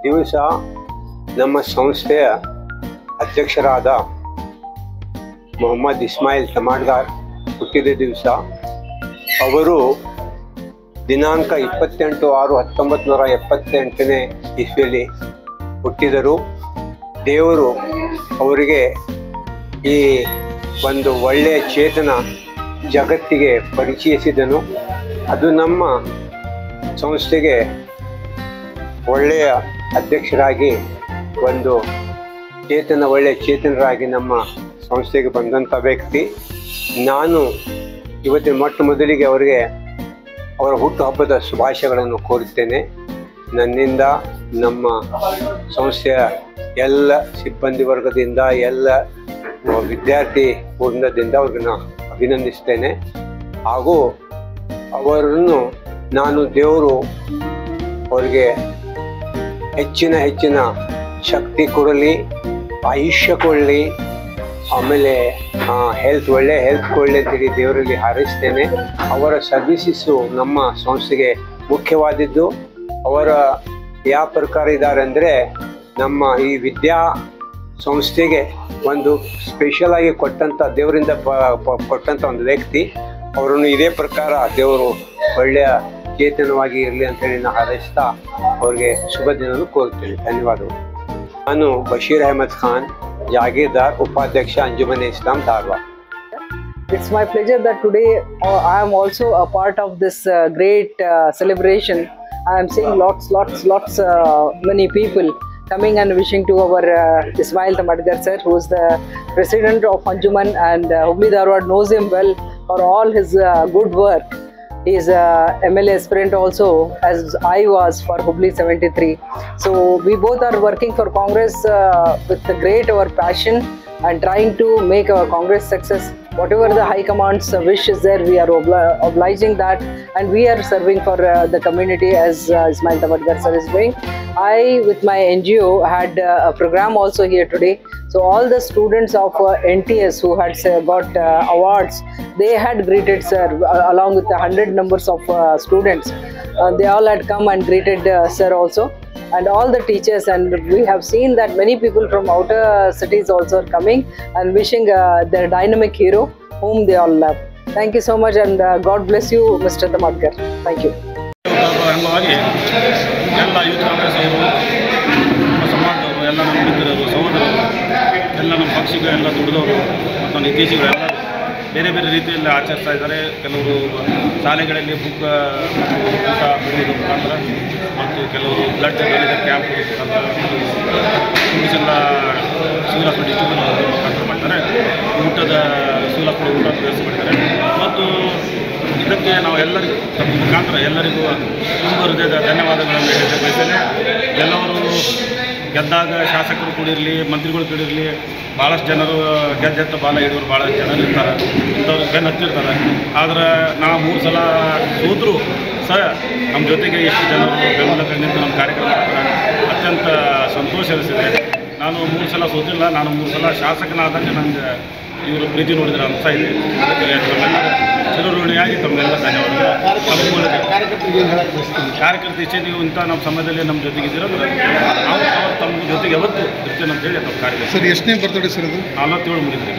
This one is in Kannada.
ದಿವಸ ನಮ್ಮ ಸಂಸ್ಥೆಯ ಅಧ್ಯಕ್ಷರಾದ ಮೊಹಮ್ಮದ್ ಇಸ್ಮಾಯಿಲ್ ತಮಾಡ್ಗಾರ್ ಹುಟ್ಟಿದ ದಿವಸ. ಅವರು ದಿನಾಂಕ 28/6/1978 ಇಸ್ವಿಯಲ್ಲಿ ಹುಟ್ಟಿದರು. ದೇವರು ಅವರಿಗೆ ಈ ಒಂದು ಒಳ್ಳೆಯ ಚೇತನ ಜಗತ್ತಿಗೆ ಪರಿಚಯಿಸಿದನು. ಅದು ನಮ್ಮ ಸಂಸ್ಥೆಗೆ ಒಳ್ಳೆಯ ಅಧ್ಯಕ್ಷರಾಗಿ ಒಂದು ಒಳ್ಳೆಯ ಚೇತನರಾಗಿ ನಮ್ಮ ಸಂಸ್ಥೆಗೆ ಬಂದಂಥ ವ್ಯಕ್ತಿ. ನಾನು ಇವತ್ತಿನ ಮೊದಲಿಗೆ ಅವರಿಗೆ ಅವರ ಹುಟ್ಟುಹಬ್ಬದ ಶುಭಾಶಯಗಳನ್ನು ಕೋರುತ್ತೇನೆ. ನನ್ನಿಂದ ನಮ್ಮ ಸಂಸ್ಥೆಯ ಎಲ್ಲ ಸಿಬ್ಬಂದಿ ವರ್ಗದಿಂದ ಎಲ್ಲ ವಿದ್ಯಾರ್ಥಿ ವೃಂದದಿಂದ ಅವ್ರನ್ನ ಅಭಿನಂದಿಸ್ತೇನೆ. ಹಾಗೂ ಅವರನ್ನು ನಾನು ದೇವರು ಅವರಿಗೆ ಹೆಚ್ಚಿನ ಶಕ್ತಿ ಕೊಡಲಿ, ಆಯುಷ್ಯ ಕೊಡಲಿ, ಆಮೇಲೆ ಒಳ್ಳೆ ಹೆಲ್ತ್ ಕೊಡಲಿ ಅಂತೇಳಿ ದೇವರಲ್ಲಿ ಹಾರೈಸ್ತೇನೆ. ಅವರ ಸರ್ವಿಸಸ್ಸು ನಮ್ಮ ಸಂಸ್ಥೆಗೆ ಮುಖ್ಯವಾದದ್ದು. ಅವರ ಯಾವ ಪ್ರಕಾರ ಇದ್ದಾರೆ ಅಂದರೆ, ನಮ್ಮ ಈ ವಿದ್ಯಾ ಸಂಸ್ಥೆಗೆ ಒಂದು ಸ್ಪೆಷಲ್ ಆಗಿ ಕೊಟ್ಟಂಥ ದೇವರಿಂದ ಕೊಟ್ಟಂಥ ಒಂದು ವ್ಯಕ್ತಿ. ಅವರನ್ನು ಇದೇ ಪ್ರಕಾರ ದೇವರು ಒಳ್ಳೆಯ ಚೇತನವಾಗಿ ಇರಲಿ ಅಂತೇಳಿ ನಾನು ಹಾರೈಸ್ತಾ ಅವ್ರಿಗೆ ಶುಭ ದಿನವನ್ನು ಕೋರುತ್ತೇನೆ. ಧನ್ಯವಾದಗಳು. ನಾನು ಬಶೀರ್ ಅಹಮದ್ ಖಾನ್, ಜಾಗೀರ್ದಾರ್, ಉಪಾಧ್ಯಕ್ಷ ಅಂಜುಮನ್ ಇಸ್ಲಾಂ Dharwad. It's my pleasure that today I am also a part of this great celebration. I am seeing lots many people coming and wishing to our Ismail Tamadgar sir, who is the president of Anjuman, and Hubli Dharwad knows him well for all his good work. He is a MLA aspirant also, as I was for Hubli 73. So we both are working for Congress with great our passion and trying to make our Congress success. Whatever the High Command's wish is there, we are obliging that, and we are serving for the community as Ismail Tamadgar sir is doing. I, with my NGO, had a program also here today. So all the students of NTS who had got awards, they had greeted sir along with 100 numbers of students. They all had come and greeted sir also. and all the teachers, and we have seen that many people from outer cities also are coming and wishing their dynamic hero whom they all love. Thank you so much, and God bless you, Mr. Tamadkar. Thank you. ಅಂಗವಾಗಿ ಎಲ್ಲ ಯೂತ್ ಕಾಂಗ್ರೆಸ್ಸವರು, ನಮ್ಮ ಸಮಾಜದವರು, ಎಲ್ಲ ನಮ್ಮ ಮಿತ್ರರು, ಸಹೋದರರು, ಎಲ್ಲ ನಮ್ಮ ಪಕ್ಷಿಗಳು, ಎಲ್ಲ ದುಡಿದವರು ಮತ್ತು ನಮ್ಮ ಹಿತೈಷಿಗಳು ಎಲ್ಲ ಬೇರೆ ಬೇರೆ ರೀತಿಯಲ್ಲಿ ಆಚರಿಸ್ತಾ ಇದ್ದಾರೆ. ಕೆಲವರು ಶಾಲೆಗಳಲ್ಲಿ ಬುಕ್ ಊಟ ಬಿಡುವುದರ ಮುಖಾಂತರ ಮತ್ತು ಕೆಲವರು ಬ್ಲಡ್ ಡೊನೇಷನ್ ಕ್ಯಾಂಪ್ ಮುಖಾಂತರ ಎಲ್ಲ ಸಿವಿಲ್ ಹಾಸ್ಪಿಟಲ್ ಡಿಸ್ಟ್ರಿಬ್ಯೂಟ್ ಮುಖಾಂತರ ಮಾಡ್ತಾರೆ. ಊಟದ ಸಿವಿಲ್ ಹಾಸ್ಪಿಟಲ್ ಊಟ ವ್ಯವಸ್ಥೆ ಮಾಡಿದ್ದಾರೆ. ಮತ್ತು ಇದಕ್ಕೆ ನಾವು ಎಲ್ಲರಿಗೂ ತಮ್ಮ ಮುಖಾಂತರ ಎಲ್ಲರಿಗೂ ತುಂಬ ಹೃದಯದ ಧನ್ಯವಾದಗಳನ್ನು ಹೇಳಕ್ಕೆ ಬಯಸ್ತೇನೆ. ಎಲ್ಲವರು ಗೆದ್ದಾಗ ಶಾಸಕರು ಕೂಡಿರಲಿ, ಮಂತ್ರಿಗಳು ಕೂಡಿರಲಿ, ಭಾಳಷ್ಟು ಜನರು ಗೆದ್ದೆತ್ತ ಬಾಲ ಹಿಡಿಯೋರು ಭಾಳಷ್ಟು ಜನರು ಇರ್ತಾರೆ, ಇಂಥವ್ರು ಬೆನ್ನು ಹತ್ತಿರ್ತಾರೆ. ಆದ್ರೆ ನಾವು 3 ಸಲ ಸೋತರೂ ಸಹ ನಮ್ಮ ಜೊತೆಗೆ ಎಷ್ಟು ಜನರು ಬೆಂಬಲ ನಿಂತು ನಮ್ಮ ಕಾರ್ಯಕ್ರಮ ಮಾಡ್ತಾರೆ. ಅತ್ಯಂತ ಸಂತೋಷ ಅನಿಸಿದೆ. ನಾನು 3 ಸಲ ಸೋತಿಲ್ಲ, ನಾನು 3 ಸಲ ಶಾಸಕನಾದಾಗ ನನಗೆ ಇವರು ಪ್ರೀತಿ ನೋಡಿದ್ರೆ ಅನಿಸ್ತಾ ಇದೆ. ಅದಕ್ಕೆ ತಮ್ಮೆಲ್ಲ ಚಿರಋಣಿಯಾಗಿ ತಮ್ಮೆಲ್ಲ ಧನ್ಯವಾದ. ಕಾರ್ಯಕರ್ತ ಇಚ್ಛೆ ನೀವು ಇಂಥ ನಮ್ಮ ಸಮಯದಲ್ಲಿ ನಮ್ಮ ಜೊತೆಗಿದ್ದೀರಂದ್ರೆ ನಾವು ತಮ್ಮ ಜೊತೆಗೆ ಯಾವತ್ತು ಇರ್ತೇನೆ ಅಂತೇಳಿ ತಮ್ಮ ಕಾರ್ಯಕರ್ತ. ಸರ್ ಎಷ್ಟನೇ ಬರ್ತಡೇ ಸರ್ ಅದು? 47 ಮುಗಿದ್ರಿ.